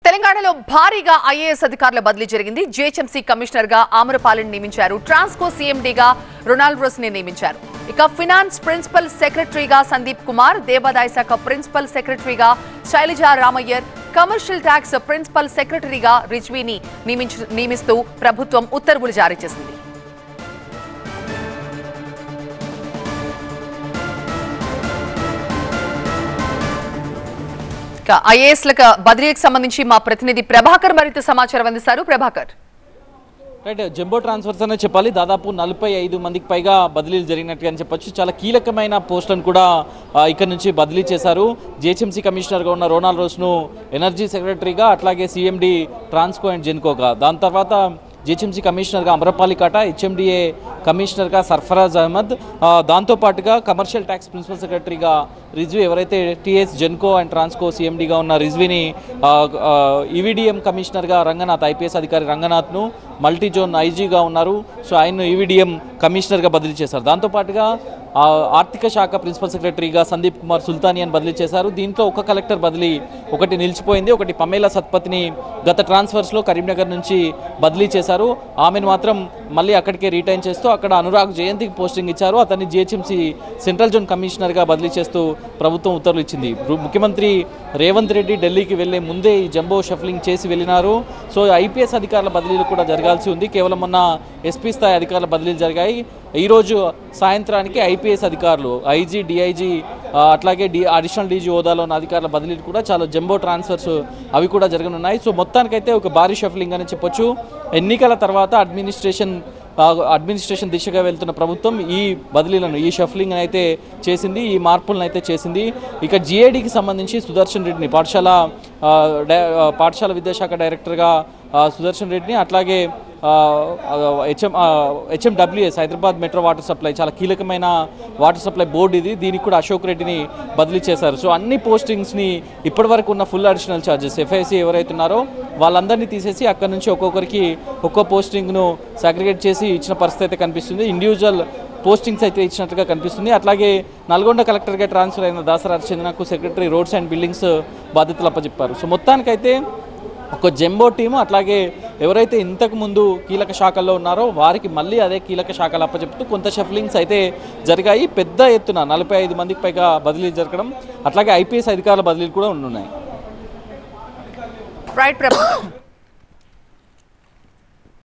తెలంగాణలో భారీగా ఐఏఎస్ అధికారుల బదిలీ జరిగింది. జీహెచ్ఎంసీ కమిషనర్ గా ఆమరపాలిని నియమించారు. ట్రాన్స్కో సీఎండీగా రొనాల్డ్ రోస్ ని నియమించారు. ఇక ఫైనాన్స్ ప్రిన్సిపల్ సెక్రటరీగా సందీప్ కుమార్, దేవాదాయ శాఖ ప్రిన్సిపల్ సెక్రటరీగా Shailaja Ramaiyer, commercial tax principal సెక్రటరీగా రిజ్వీని నియమిస్తూ ప్రభుత్వం ఉత్తర్వులు జారీ చేసింది. ఐఏఎస్ బదిలీకి సంబంధించి మా ప్రతినిధి ప్రభాకర్ మరింత సమాచారం అందిస్తారు. ప్రభాకర్, రైట్, జంబో ట్రాన్స్ఫర్స్ అనే చెప్పాలి. దాదాపు 45 మందికి పైగా బదిలీలు జరిగినట్టుగా చెప్పొచ్చు. చాలా కీలకమైన పోస్టులను కూడా ఇక్కడ నుంచి బదిలీ చేశారు. జిహెచ్ఎంసీ కమిషనర్గా ఉన్న రొనాల్డ్ రోస్ను ఎనర్జీ సెక్రటరీగా, అట్లాగే సీఎండీ ట్రాన్స్కో అండ్ జెన్కోగా, దాని తర్వాత జిహెచ్ఎంసీ కమిషనర్గా అమరపాలి కాటా, హెచ్ఎండిఏ కమిషనర్గా సర్ఫరాజ్ అహ్మద్, దాంతోపాటుగా కమర్షియల్ ట్యాక్స్ ప్రిన్సిపల్ సెక్రటరీగా రిజ్వీ, ఎవరైతే టీఎస్ జెన్కో అండ్ ట్రాన్స్కో సీఎండీగా ఉన్న రిజ్వీని, ఈవీడీఎం కమిషనర్గా రంగనాథ్, ఐపీఎస్ అధికారి రంగనాథ్ను మల్టీ జోన్ ఐజీగా ఉన్నారు. సో ఆయన్ను ఈవీడీఎం కమిషనర్గా బదిలీ చేశారు. దాంతోపాటుగా ఆర్థిక శాఖ ప్రిన్సిపల్ సెక్రటరీగా సందీప్ కుమార్ సుల్తానియాని బదిలీ చేశారు. దీంట్లో ఒక కలెక్టర్ బదిలీ ఒకటి నిలిచిపోయింది. ఒకటి పమేలా సత్పతిని గత ట్రాన్స్ఫర్స్లో కరీంనగర్ నుంచి బదిలీ చేశారు. ఆమెను మాత్రం మళ్ళీ అక్కడికే రీటైన్ చేస్తూ అక్కడ అనురాగ్ జయంతికి పోస్టింగ్ ఇచ్చారు. అతన్ని జిహెచ్ఎంసీ సెంట్రల్ జోన్ కమిషనర్గా బదిలీ చేస్తూ ప్రభుత్వం ఉత్తర్వులు ఇచ్చింది. ముఖ్యమంత్రి రేవంత్ రెడ్డి ఢిల్లీకి వెళ్లే ముందే ఈ జంబో షఫ్లింగ్ చేసి వెళ్ళినారు. సో ఐపీఎస్ అధికారుల బదిలీలు కూడా జరగాల్సి ఉంది. కేవలం మొన్న ఎస్పీ స్థాయి అధికారుల బదిలీలు జరిగాయి. ఈరోజు సాయంత్రానికి ఐపీఎస్ అధికారులు, ఐజీ, డిఐజీ, అట్లాగే అడిషనల్ డీజీ హోదాలో ఉన్న అధికారుల బదిలీలు కూడా చాలా జంబో ట్రాన్స్ఫర్స్ అవి కూడా జరగనున్నాయి. సో మొత్తానికైతే ఒక భారీ షఫ్లింగ్ అని చెప్పొచ్చు. ఎన్నికల తర్వాత అడ్మినిస్ట్రేషన్ దిశగా వెళ్తున్న ప్రభుత్వం ఈ బదిలీలను, ఈ షఫ్లింగ్ అయితే చేసింది, ఈ మార్పులను అయితే చేసింది. ఇక జిఏడికి సంబంధించి సుదర్శన్ రెడ్డిని పాఠశాల విద్యాశాఖ డైరెక్టర్గా సుదర్శన్ రెడ్డిని, అట్లాగే HMWS Hyderabad metro water supply, చాలా కీలకమైన వాటర్ సప్లై బోర్డు ఇది, దీనికి కూడా అశోక్ రెడ్డిని బదిలీ చేశారు. సో అన్ని పోస్టింగ్స్ని ఇప్పటివరకు ఉన్న ఫుల్ అడిషనల్ ఛార్జెస్ ఎఫ్ఐసి ఎవరైతే ఉన్నారో వాళ్ళందరినీ తీసేసి అక్కడ నుంచి ఒక్కొక్కరికి ఒక్కో పోస్టింగ్ను సాగ్రిగేట్ చేసి ఇచ్చిన పరిస్థితి అయితే కనిపిస్తుంది. ఇండివిజువల్ పోస్టింగ్స్ అయితే ఇచ్చినట్టుగా కనిపిస్తుంది. అట్లాగే నల్గొండ కలెక్టర్గా ట్రాన్స్ఫర్ అయిన దాసరాజు చంద్రకు సెక్రటరీ రోడ్స్ అండ్ బిల్డింగ్స్ బాధ్యతలు అప్పచెప్పారు. సో మొత్తానికైతే ఒక జంబో టీము, అట్లాగే ఎవరైతే ఇంతకుముందు కీలక శాఖల్లో ఉన్నారో వారికి మళ్ళీ అదే కీలక శాఖలు అప్పచెప్తూ కొంత షఫ్లింగ్స్ అయితే జరిగాయి. పెద్ద ఎత్తున 45 మందికి పైగా బదిలీలు జరగడం, అట్లాగే ఐపీఎస్ అధికారుల బదిలీలు కూడా ఉన్నాయి. రైట్.